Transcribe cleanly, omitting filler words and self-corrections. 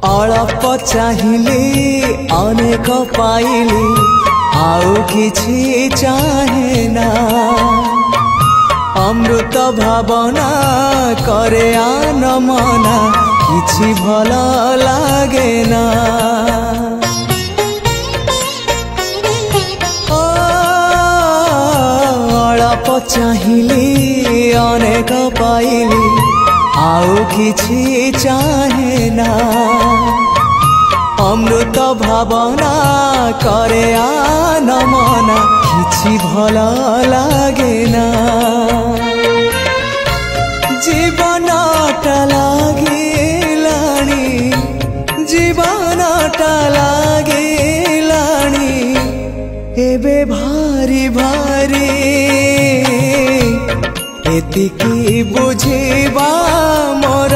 अल्प चाहिली अनेक पाइली आउ किछि चाहे ना अमृत भावना करे आन मना किछि भल लागे ना अल्प चाहिली अनेक पाइली आउ किछि चाहे ना अमृत भावना करे आन मना किछि भल लागे ना जीवनटा लागिलाणी जीवनटा लागिलाणी एबे भारी भारी एतिकी बुझिबा मोर